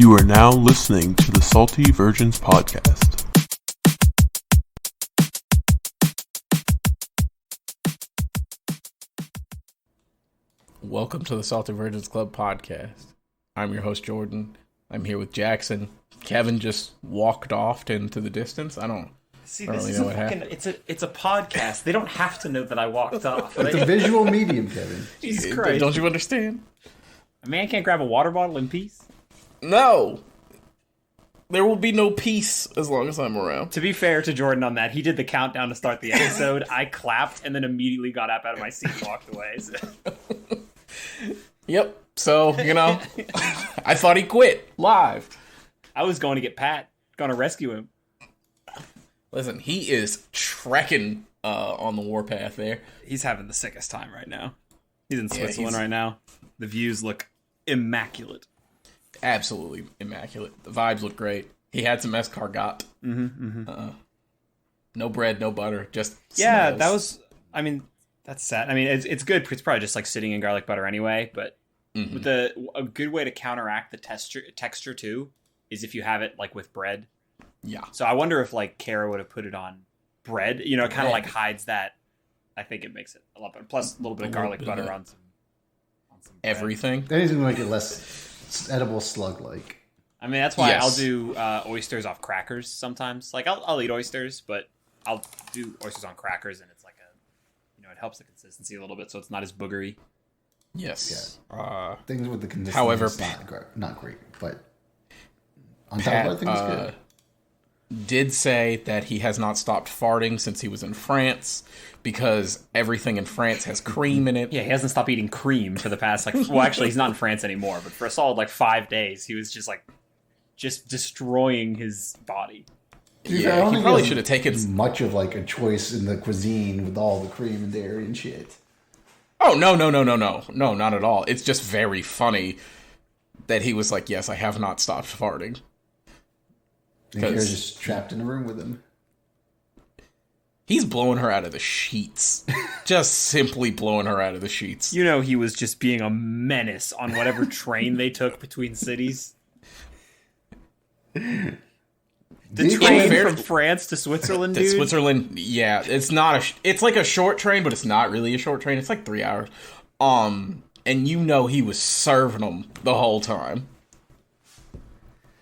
You are now listening to the Salty Virgins Podcast. Welcome to the Salty Virgins Club podcast. I'm your host, Jordan. I'm here with Jackson. Kevin just walked off into the distance. I don't really know what happened. It's a podcast. They don't have to know that I walked off. It's a visual medium, Kevin. Jesus Christ. Don't you understand? A man can't grab a water bottle in peace? No. There will be no peace as long as I'm around. To be fair to Jordan on that, he did the countdown to start the episode. I clapped and then immediately got up out of my seat and walked away. So. Yep. So, I thought he quit live. I was going to get Pat. Going to rescue him. Listen, he is trekking on the warpath there. He's having the sickest time right now. He's in Switzerland right now. The views look immaculate. Absolutely immaculate. The vibes look great. He had some escargot. No bread, no butter, just yeah. smells. That's sad. I mean, it's good. It's probably just like sitting in garlic butter anyway. But with a good way to counteract the texture too is if you have it like with bread. Yeah. So I wonder if like Kara would have put it on bread. It kind of like hides that. I think it makes it a lot better. Plus a little bit of garlic butter on some bread. Everything. That is going to make it less edible slug-like. I mean, that's why Yes. I'll do oysters off crackers sometimes. Like I'll eat oysters, but I'll do oysters on crackers, and it's like it helps the consistency a little bit, so it's not as boogery. Yes. Things with the consistency However, is not great, but on top Pat of it, I think it's good. Did say that he has not stopped farting since he was in France because everything in France has cream in it. Yeah, he hasn't stopped eating cream for the past actually he's not in France anymore, but for a solid 5 days he was just destroying his body. Yeah, he probably should have taken much of a choice in the cuisine with all the cream and dairy and shit. Oh, no, not at all. It's just very funny that he was like, yes, I have not stopped farting. And Kara's just trapped in a room with him. He's blowing her out of the sheets. Just simply blowing her out of the sheets. He was just being a menace on whatever train they took between cities. The train from France to Switzerland, dude? Switzerland, yeah. It's like a short train, but it's not really a short train. It's like 3 hours. And he was serving them the whole time.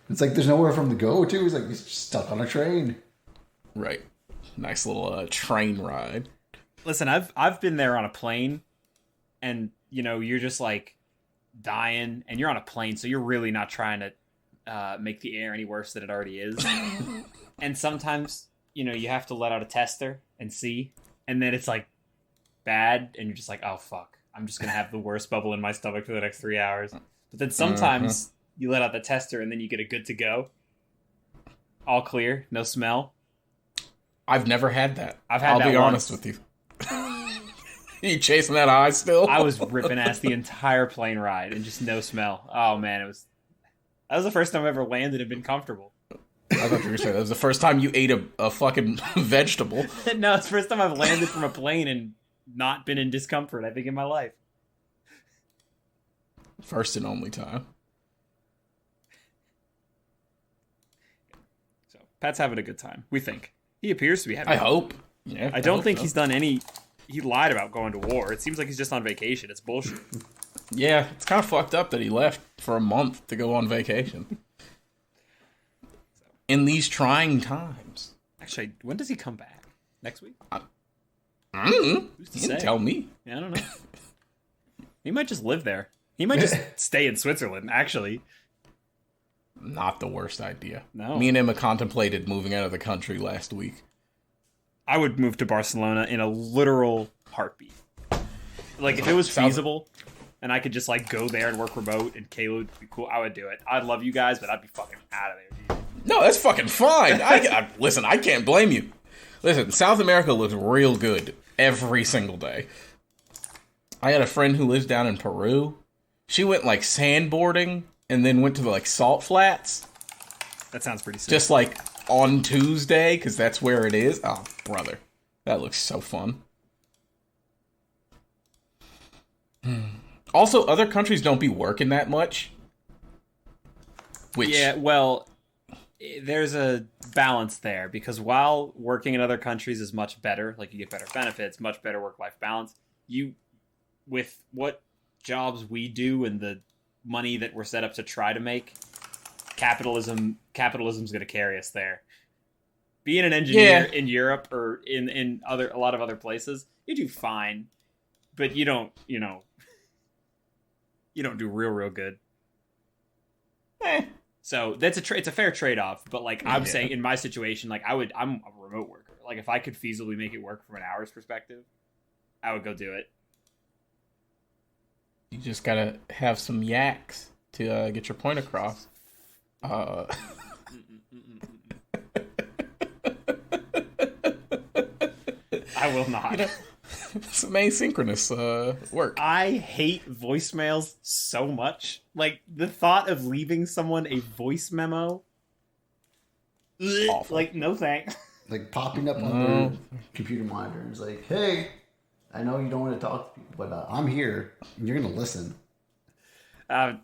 It's like there's nowhere for him to go to. He's he's stuck on a train. Right. Nice little train ride. Listen, I've been there on a plane, and you're just dying, and you're on a plane, so you're really not trying to make the air any worse than it already is. And sometimes you have to let out a tester and see, and then it's bad, and you're just oh fuck, I'm just gonna have the worst bubble in my stomach for the next 3 hours. But then sometimes you let out the tester, and then you get a good to go, all clear, no smell. I've never had that. I'll be honest with you. You chasing that high still? I was ripping ass the entire plane ride and just no smell. Oh man, that was the first time I ever landed and been comfortable. I thought you were going to say that was the first time you ate a fucking vegetable. No, it's the first time I've landed from a plane and not been in discomfort, I think, in my life. First and only time. So Pat's having a good time, we think. He appears to be having. I hope. Yeah, I don't think so. he's done any. He lied about going to war. It seems like he's just on vacation. It's bullshit. Yeah, it's kind of fucked up that he left for a month to go on vacation. In these trying times. Actually, when does he come back? Next week? He didn't tell me. Yeah, I don't know. He might just live there. He might just stay in Switzerland, actually. Not the worst idea. No. Me and Emma contemplated moving out of the country last week. I would move to Barcelona in a literal heartbeat. If it was feasible and I could just go there and work remote and Kayla would be cool, I would do it. I'd love you guys, but I'd be fucking out of there, dude. No, that's fucking fine. Listen, I can't blame you. Listen, South America looks real good every single day. I had a friend who lives down in Peru. She went sandboarding and then went to the salt flats. That sounds pretty sick. Just on Tuesday, because that's where it is. Oh, brother. That looks so fun. Also, other countries don't be working that much. Which, Yeah, well, there's a balance there because while working in other countries is much better, like you get better benefits, much better work-life balance, with what jobs we do and the money that we're set up to try to make, capitalism's going to carry us there. Being an engineer in Europe or in a lot of other places, you do fine, but you don't do real good. So it's a fair trade-off, but like I'm saying in my situation, like I'm a remote worker. Like if I could feasibly make it work from an hour's perspective, I would go do it. you just gotta have some yaks to get your point across. I will not. Some asynchronous work. I hate voicemails so much. Like the thought of leaving someone a voice memo. Awful. Like no thanks. Like popping up on their computer monitor and it's like, hey, I know you don't want to talk to people, but I'm here and you're going to listen. I'm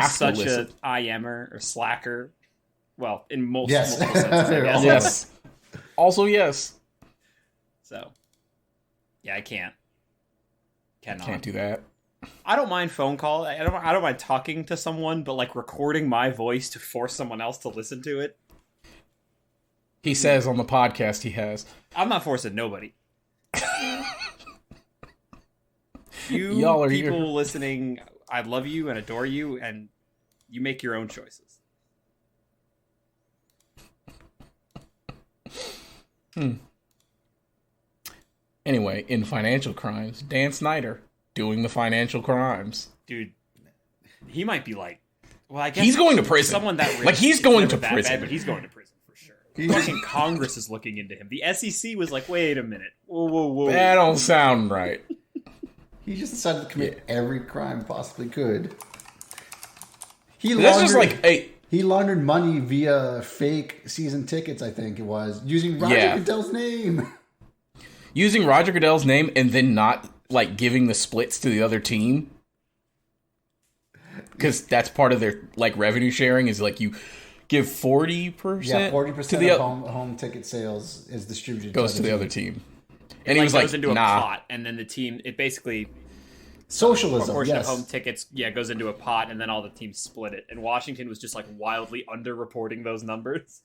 such a IMer or slacker. Well, in multiple senses, I guess. Yes. Also, yes. So, yeah, I can't. Cannot. Can't do that. I don't mind phone call. I don't mind talking to someone, but like recording my voice to force someone else to listen to it. He says on the podcast he has. I'm not forcing nobody. Y'all are people here. listening, I love you and adore you, and you make your own choices. Anyway, in financial crimes, Dan Snyder doing the financial crimes. Dude, he might be like, well, I guess He's going to prison. Someone that rich, Like, he's it's going never to that prison. bad, but he's going to prison for sure. Fucking Congress is looking into him. The SEC was like, wait a minute. Whoa. That don't sound right. He just decided to commit every crime possibly could. That's just like He laundered money via fake season tickets, I think it was, using Roger Goodell's name. Using Roger Goodell's name and then not like giving the splits to the other team. Because that's part of their like revenue sharing is like you give 40%. Yeah, 40% to the of home ticket sales is distributed. goes to the other team. And It he was goes like, into a nah. pot, and then the team, it basically, Socialism, a portion yes. of home tickets, goes into a pot, and then all the teams split it. And Washington was just like wildly underreporting those numbers.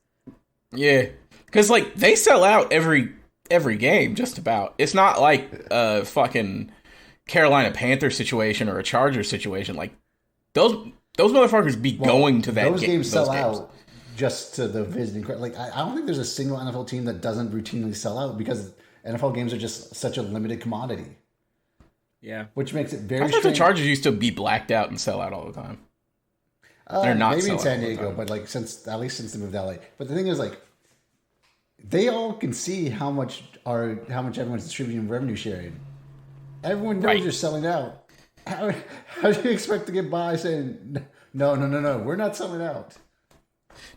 Yeah. Because like they sell out every game, just about. It's not like a fucking Carolina Panther situation or a Chargers situation. Like those motherfuckers be going to that those game. games sell out just to the visiting crowd. Like I don't think there's a single NFL team that doesn't routinely sell out because NFL games are just such a limited commodity. Yeah. Which makes it very I thought strange. the Chargers used to be blacked out and sell out all the time. They're not maybe in selling San all the Diego, time. but like at least since they moved to LA. But the thing is, like, they all can see how much everyone's distributing revenue sharing. Everyone knows Right. you're selling out. How do you expect to get by saying no? We're not selling out.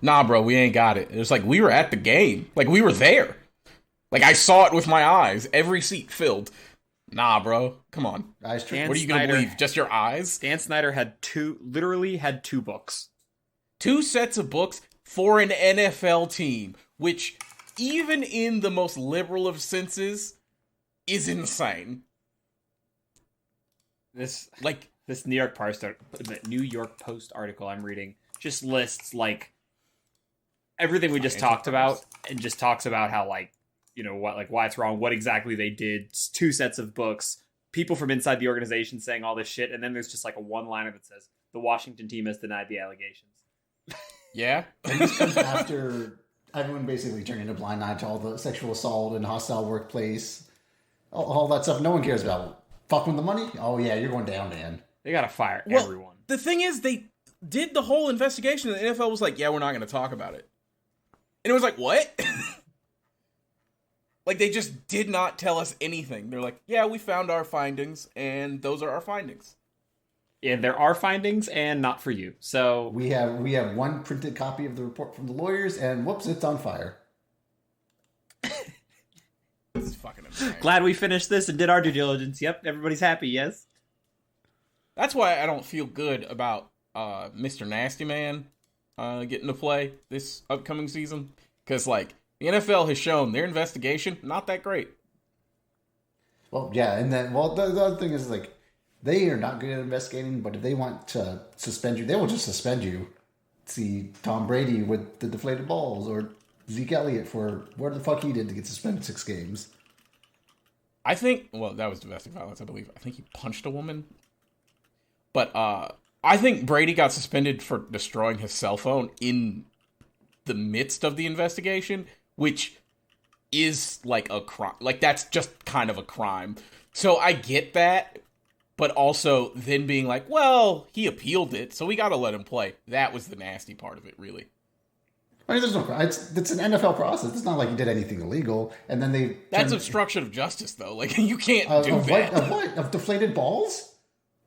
Nah, bro, we ain't got it. It was like we were at the game. Like we were there. Like I saw it with my eyes. Every seat filled. Nah, bro. Come on. Eyes Dan What are you going to Snyder- believe? Just your eyes? Dan Snyder had two books. 2 sets of books for an NFL team, which even in the most liberal of senses is insane. This Like, New York Post article I'm reading just lists like everything we just talked about, and just talks about how like, you know, what, like why it's wrong, what exactly they did. 2 sets of books, people from inside the organization saying all this shit, and then there's just like a one-liner that says the Washington team has denied the allegations. yeah. And this comes after everyone basically turning a blind eye to all the sexual assault and hostile workplace, all that stuff. No one cares about. Fuck with the money? Oh yeah, you're going down, man. They gotta fire Well, everyone. The thing is, they did the whole investigation, and the NFL was like, yeah, we're not going to talk about it. And it was like, what? Like, they just did not tell us anything. They're like, yeah, we found our findings, and those are our findings. Yeah, there are findings, and not for you. So We have one printed copy of the report from the lawyers, and whoops, it's on fire. This is fucking insane. glad we finished this and did our due diligence. Yep, everybody's happy. Yes. That's why I don't feel good about Mr. Nasty Man. getting to play this upcoming season. Because, like, the NFL has shown their investigation, not that great. Well, yeah, and then, well, the other thing is, like, they are not good at investigating, but if they want to suspend you, they will just suspend you. See Tom Brady with the deflated balls, or Zeke Elliott for what the fuck he did to get suspended 6 games. I think, well, that was domestic violence, I believe. I think he punched a woman. But I think Brady got suspended for destroying his cell phone in the midst of the investigation, which is like a crime. Like, that's just kind of a crime. So I get that, but also then being like, well, he appealed it, so we gotta let him play. That was the nasty part of it, really. I mean, there's no. It's an NFL process. It's not like he did anything illegal, and then they. That's obstruction of justice, though. Like, you can't do of that. What? Of deflated balls?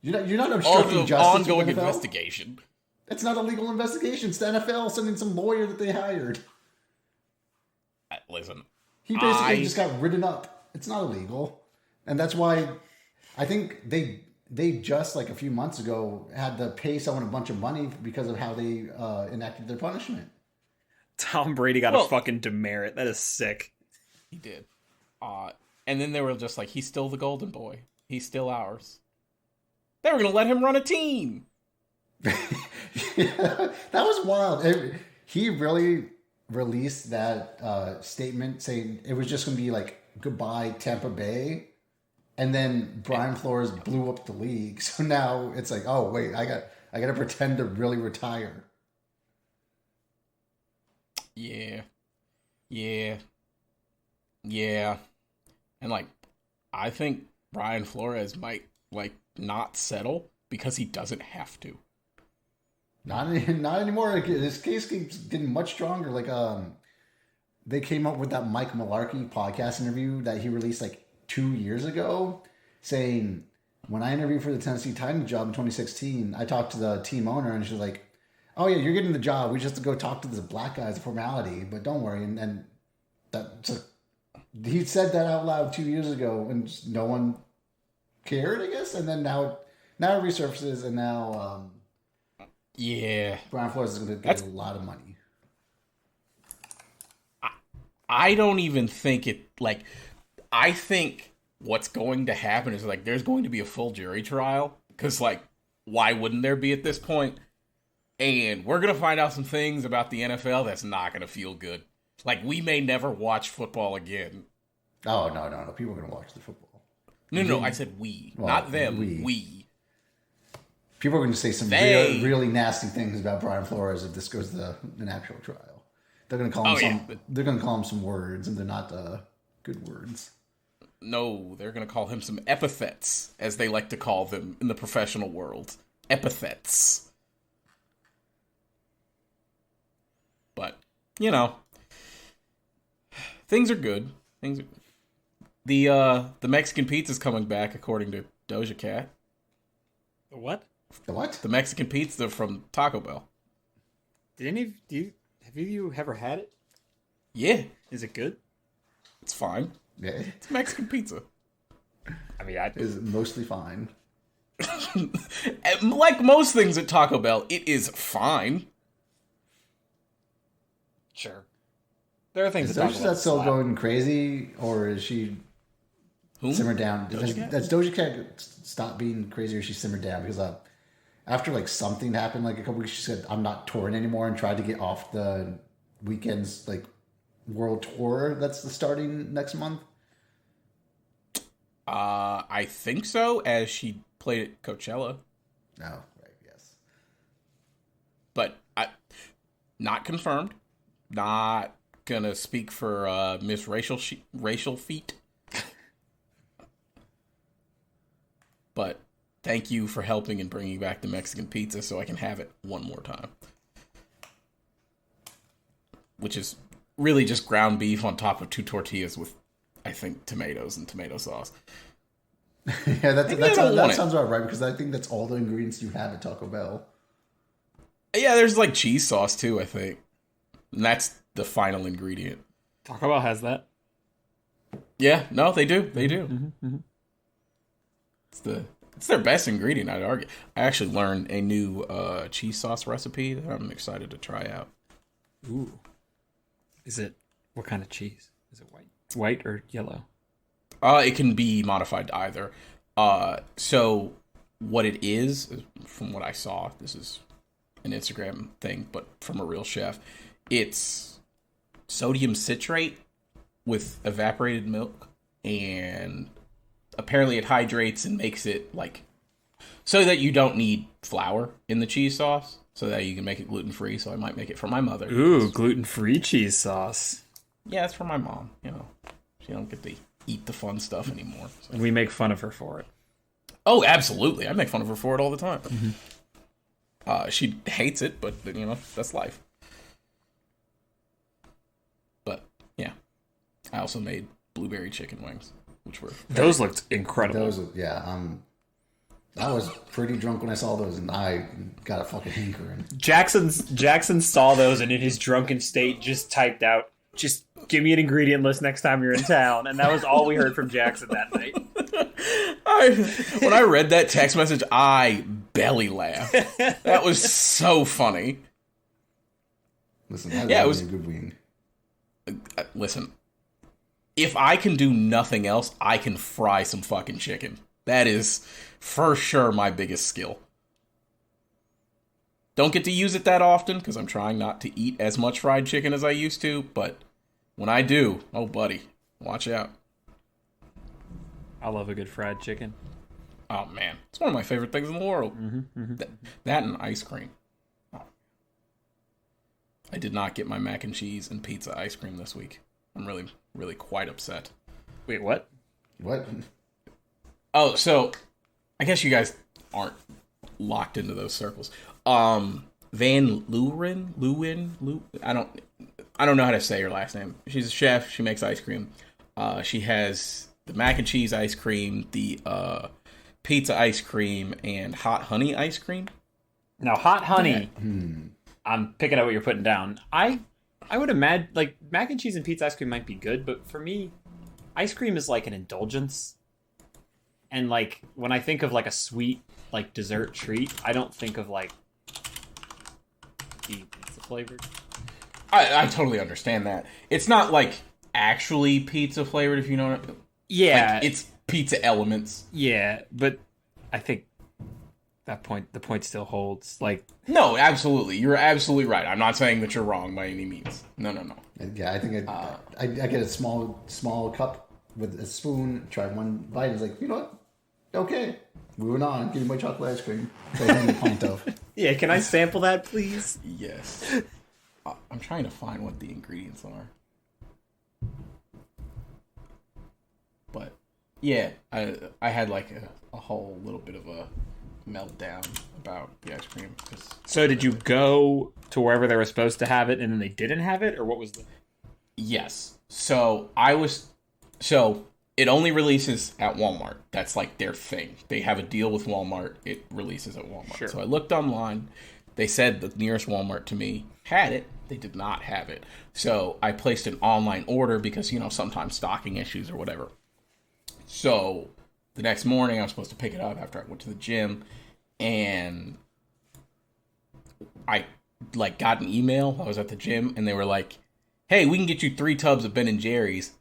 You're not obstructing justice. Ongoing investigation. It's not a legal investigation. It's the NFL sending some lawyer that they hired. Listen, he basically just got written up. It's not illegal, and that's why I think they just like a few months ago had to pay someone a bunch of money because of how they enacted their punishment. Tom Brady got a fucking demerit. That is sick. He did. And then they were just like, he's still the golden boy. He's still ours. They were going to let him run a team. Yeah, that was wild. He really released that statement saying it was just going to be like, goodbye, Tampa Bay. And then Brian Flores blew up the league. So now it's like, oh, wait, I got to pretend to really retire. Yeah. And, like, I think Brian Flores might, like, not settle because he doesn't have to. Not anymore. This case keeps getting much stronger. Like, they came up with that Mike Mularkey podcast interview that he released, like, 2 years ago, saying, when I interviewed for the Tennessee Titans job in 2016, I talked to the team owner, and she was like, oh, yeah, you're getting the job. We just have to go talk to this black guy as a formality, but don't worry. And he said that out loud 2 years ago, and just no one cared, I guess. And then now it resurfaces, and now Brian Flores is going to get a lot of money. I don't even think it, like, I think what's going to happen is, like, there's going to be a full jury trial, because, like, why wouldn't there be at this point? And we're going to find out some things about the NFL that's not going to feel good. Like, we may never watch football again. Oh, no. People are going to watch the football. No, I said we. Well, not them. We. People are going to say some really nasty things about Brian Flores if this goes to an actual trial. They're going to call him They're going to call him some words, and they're not good words. No, they're going to call him some epithets, as they like to call them in the professional world. Epithets. But, you know, things are good. The Mexican pizza's coming back, according to Doja Cat. The what? The what? The Mexican pizza from Taco Bell. Have you ever had it? Yeah. Is it good? It's fine. Yeah. It's Mexican pizza. I mean, it's mostly fine. Like most things at Taco Bell, it is fine. Sure. There are things is Doja still going crazy, or is she simmered down? Does Doja Cat stop being crazy, or she simmered down? Because after like something happened like a couple weeks, she said, I'm not touring anymore, and tried to get off the weekend's like world tour that's starting next month. I think so, as she played at Coachella. Oh, right, yes. But not confirmed. Not gonna speak for Miss Racial Feet. But thank you for helping and bringing back the Mexican pizza so I can have it one more time. Which is really just ground beef on top of 2 tortillas with, I think, tomatoes and tomato sauce. Yeah, that sounds about right, because I think that's all the ingredients you have at Taco Bell. Yeah, there's like cheese sauce too, I think. And that's the final ingredient. Taco Bell has that. Yeah, no, they do. They do. Mm-hmm. It's It's their best ingredient, I'd argue. I actually learned a new cheese sauce recipe that I'm excited to try out. Ooh. Is it, what kind of cheese? Is it white? White or yellow? It can be modified to either. So what it is, from what I saw, this is an Instagram thing, but from a real chef, it's sodium citrate with evaporated milk, and apparently it hydrates and makes it like so that you don't need flour in the cheese sauce, so that you can make it gluten-free. So I might make it for my mother. Ooh, gluten-free cheese sauce. Yeah, it's for my mom. You know, she don't get to eat the fun stuff anymore. So. And we make fun of her for it. Oh, absolutely. I make fun of her for it all the time. Mm-hmm. She hates it, but, you know, that's life. But, yeah. I also made blueberry chicken wings, which were... Those looked incredible. I was pretty drunk when I saw those, and I got a fucking hankering. Jackson saw those, and in his drunken state just typed out, just give me an ingredient list next time you're in town. And that was all we heard from Jackson that night. When I read that text message, I belly laughed. That was so funny. Listen, that was a good wing. Listen, if I can do nothing else, I can fry some fucking chicken. That is for sure my biggest skill. Don't get to use it that often because I'm trying not to eat as much fried chicken as I used to, but when I do, oh buddy, watch out. I love a good fried chicken. Oh man, it's one of my favorite things in the world. That and ice cream. Oh. I did not get my mac and cheese and pizza ice cream this week. I'm really, really quite upset. Wait, what? What? Oh, so I guess you guys aren't locked into those circles. Van Leeuwen, I don't know how to say her last name. She's a chef. She makes ice cream. She has the mac and cheese ice cream, the pizza ice cream, and hot honey ice cream. Now, hot honey, I'm picking up what you're putting down. I would imagine, like, mac and cheese and pizza ice cream might be good, but for me, ice cream is like an indulgence. And, like, when I think of, like, a sweet, like, dessert treat, I don't think of, like, the pizza flavored. I totally understand that. It's not, like, actually pizza flavored, if you know what I mean. Yeah. Like, it's pizza elements. Yeah, but I think the point still holds. Like, no, absolutely. You're absolutely right. I'm not saying that you're wrong by any means. No. Yeah, I think I get a small cup with a spoon, try one bite, it's like, you know what? Okay. Moving on. Give me my chocolate ice cream. Pint of. Yeah, can I sample that, please? Yes. I'm trying to find what the ingredients are. But, yeah, I had like a whole little bit of a meltdown about the ice cream. So did you go to wherever they were supposed to have it and then they didn't have it? Or what was the... Yes. So it only releases at Walmart. That's like their thing. They have a deal with Walmart. It releases at Walmart. Sure. So I looked online. They said the nearest Walmart to me had it. They did not have it. So I placed an online order because, you know, sometimes stocking issues or whatever. So the next morning I was supposed to pick it up after I went to the gym. And I like got an email. I was at the gym and they were like, hey, we can get you 3 tubs of Ben & Jerry's.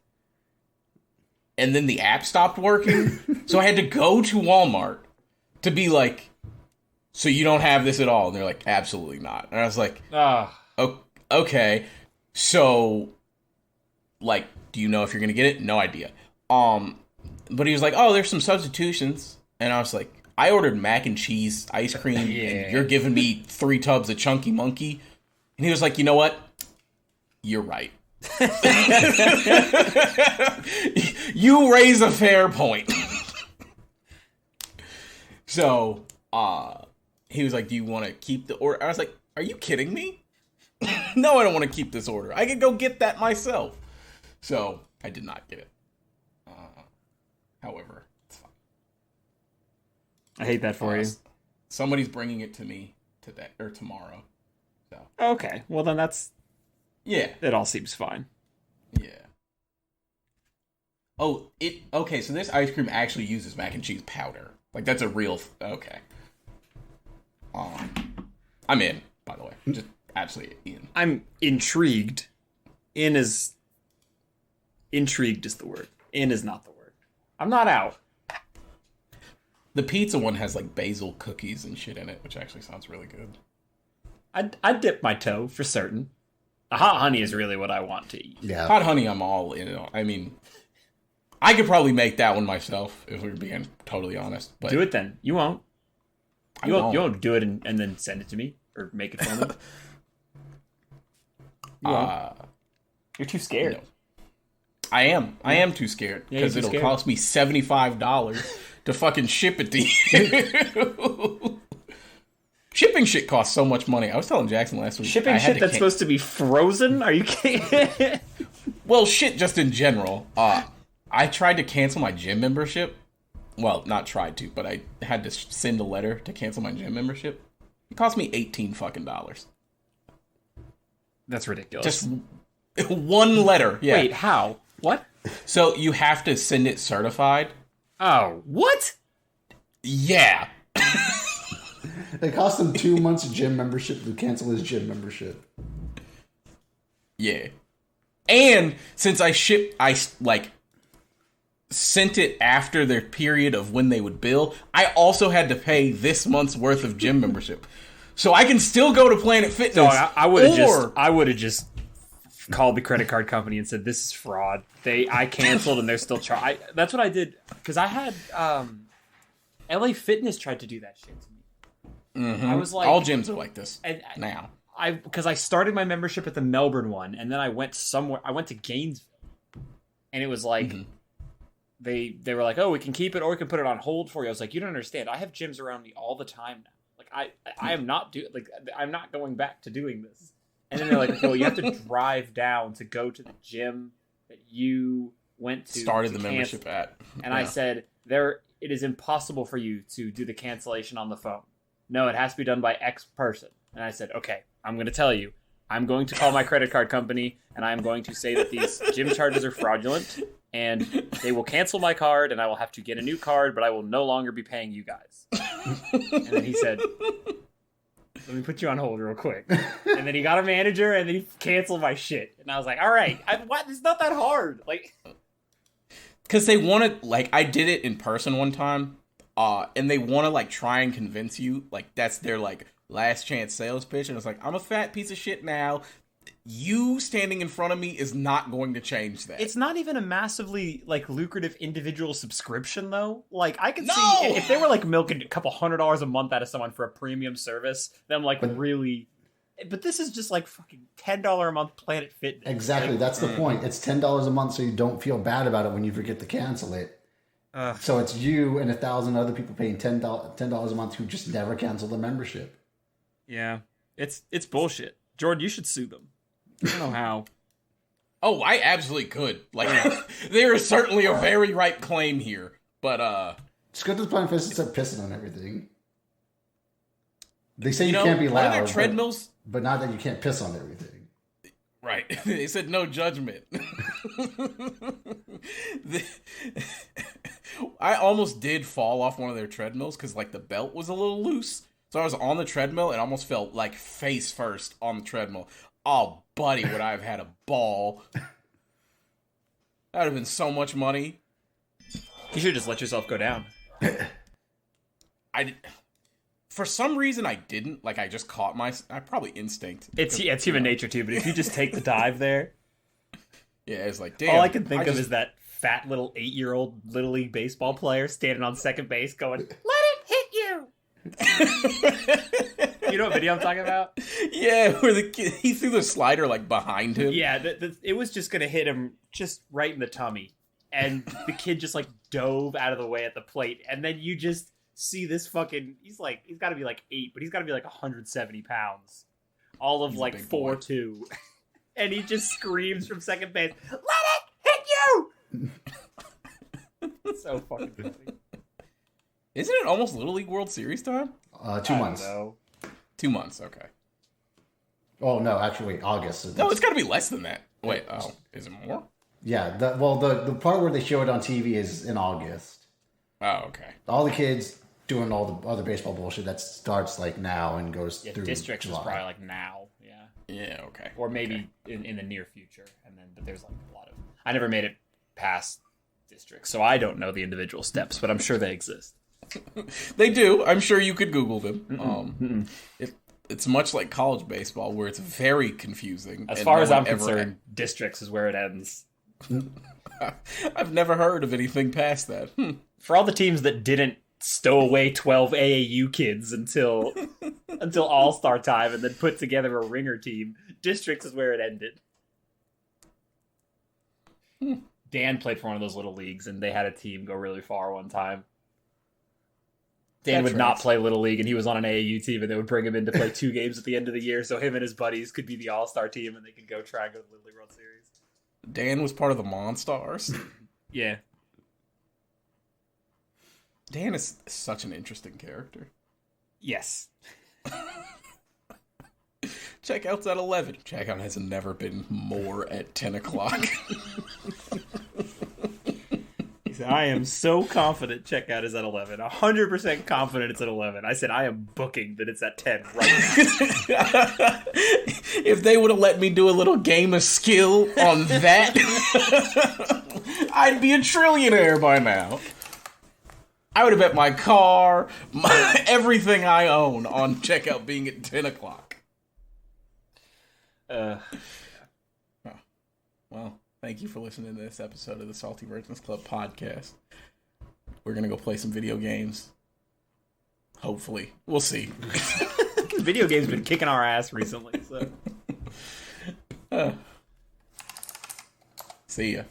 And then the app stopped working. So I had to go to Walmart to be like, so you don't have this at all? And they're like, absolutely not. And I was like, okay. So, like, do you know if you're going to get it? No idea. But he was like, oh, there's some substitutions. And I was like, I ordered mac and cheese ice cream. And you're giving me 3 tubs of Chunky Monkey. And he was like, you know what? You're right. You raise a fair point. So, he was like, do you want to keep the order? I was like, are you kidding me? No, I don't want to keep this order. I could go get that myself. So, I did not get it. However, it's fine. I hate that for you. Somebody's bringing it to me today or tomorrow. So. Okay, well then that's... Yeah. It all seems fine. Yeah. Oh, okay, so this ice cream actually uses mac and cheese powder. Like, that's a real... Okay. I'm in, by the way. Just absolutely in. I'm intrigued. Intrigued is the word. In is not the word. I'm not out. The pizza one has, like, basil cookies and shit in it, which actually sounds really good. I'd dip my toe, for certain. The hot honey is really what I want to eat. Yeah. Hot honey, I'm all in on. I mean, I could probably make that one myself, if we were being totally honest. But do it then. You won't. You won't. won't do it and then send it to me? Or make it for me? You won't. You're too scared. No. I am too scared. Because it'll cost me $75 to fucking ship it to you. Shipping shit costs so much money. I was telling Jackson last week. Shipping shit that's supposed to be frozen? Are you kidding? Well, shit just in general. I tried to cancel my gym membership. Well, not tried to, but I had to send a letter to cancel my gym membership. It cost me $18 fucking dollars. That's ridiculous. Just one letter. Yeah. Wait, how? What? So you have to send it certified. Oh, what? Yeah. It cost him 2 months of gym membership to cancel his gym membership. Yeah. And since I sent it after their period of when they would bill, I also had to pay this month's worth of gym membership. So I can still go to Planet Fitness. No, I would have just called the credit card company and said, this is fraud. I canceled and they're still charging. That's what I did. Because I had LA Fitness tried to do that shit to me. Mm-hmm. I was like, all gyms are like this now. Because I started my membership at the Melbourne one, and then I went somewhere. I went to Gainesville, and it was like they were like, "Oh, we can keep it, or we can put it on hold for you." I was like, "You don't understand. I have gyms around me all the time now. Like I am not I'm not going back to doing this." And then they're like, "Okay, well, you have to drive down to go to the gym that you went to started the cancel." membership at." And I said, "It is impossible for you to do the cancellation on the phone. No, it has to be done by X person." And I said, okay, I'm going to tell you. I'm going to call my credit card company, and I'm going to say that these gym charges are fraudulent, and they will cancel my card, and I will have to get a new card, but I will no longer be paying you guys. And then he said, let me put you on hold real quick. And then he got a manager, and then he canceled my shit. And I was like, all right, it's not that hard. Like, because they wanted, like, I did it in person one time, and they want to, like, try and convince you, like, that's their, like, last chance sales pitch, and it's like, I'm a fat piece of shit now. You standing in front of me is not going to change that. It's not even a massively, like, lucrative individual subscription, though. Like, I could see if they were, like, milking a couple $100 a month out of someone for a premium service, then, like, really... But this is just, like, fucking $10 a month Planet Fitness. Exactly, like, that's the point. It's $10 a month so you don't feel bad about it when you forget to cancel it. So it's you and 1,000 other people paying $10 a month who just never cancel the membership. Yeah, it's bullshit. Jordan, you should sue them. I don't know how. Oh, I absolutely could. Like, there is certainly a very right claim here. But, It's good that Planet Fitness said pissing on everything. They say you know, can't be one of loud, their treadmills... but not that you can't piss on everything. Right. They said no judgment. I almost did fall off one of their treadmills because, like, the belt was a little loose. So I was on the treadmill and almost fell, like, face first on the treadmill. Oh, buddy, would I have had a ball. That would have been so much money. You should just let yourself go down. For some reason, I didn't. Like, I just caught I probably instinct. It's human nature, too, but if you just take the dive there... Yeah, it's like, damn. All I can think of is that fat little 8-year-old Little League baseball player standing on second base going, let it hit you! You know what video I'm talking about? Yeah, where the kid, he threw the slider, like, behind him. Yeah, it was just going to hit him just right in the tummy. And the kid just, like, dove out of the way at the plate. And then you just see this fucking... He's got to be, like, 8, but he's got to be, like, 170 pounds. All of, like, 4'2". And he just screams from second base, let it hit you! It's so fucking funny. Isn't it almost Little League World Series time? 2 months. 2 months, okay. Oh, no, actually, wait, August. No, it's got to be less than that. Wait, is it more? Yeah, the part where they show it on TV is in August. Oh, okay. All the kids doing all the other baseball bullshit that starts like now and goes through districts July. was probably like now. Yeah. Yeah, okay. Or maybe in the near future. And then, but there's like a lot of. I never made it past districts, so I don't know the individual steps, but I'm sure they exist. They do. I'm sure you could Google them. It's much like college baseball, where it's very confusing. As far as I'm concerned, districts is where it ends. I've never heard of anything past that. For all the teams that didn't stow away 12 AAU kids until All-Star time and then put together a ringer team, districts is where it ended. Dan played for one of those little leagues, and they had a team go really far one time. Dan would not play Little League, and he was on an AAU team, and they would bring him in to play 2 games at the end of the year, so him and his buddies could be the All-Star team, and they could go try and go to the Little League World Series. Dan was part of the Monstars. Yeah. Dan is such an interesting character. Yes. Checkout's at 11. Checkout has never been more at 10 o'clock. He said, I am so confident checkout is at 11. 100% confident it's at 11. I said, I am booking that it's at 10 right now. If they would have let me do a little game of skill on that, I'd be a trillionaire by now. I would have bet my car, everything I own on checkout being at 10 o'clock. Well, thank you for listening to this episode of the Salty Virgins Club podcast. We're going to go play some video games. Hopefully. We'll see. Video games been kicking our ass recently, so. See ya.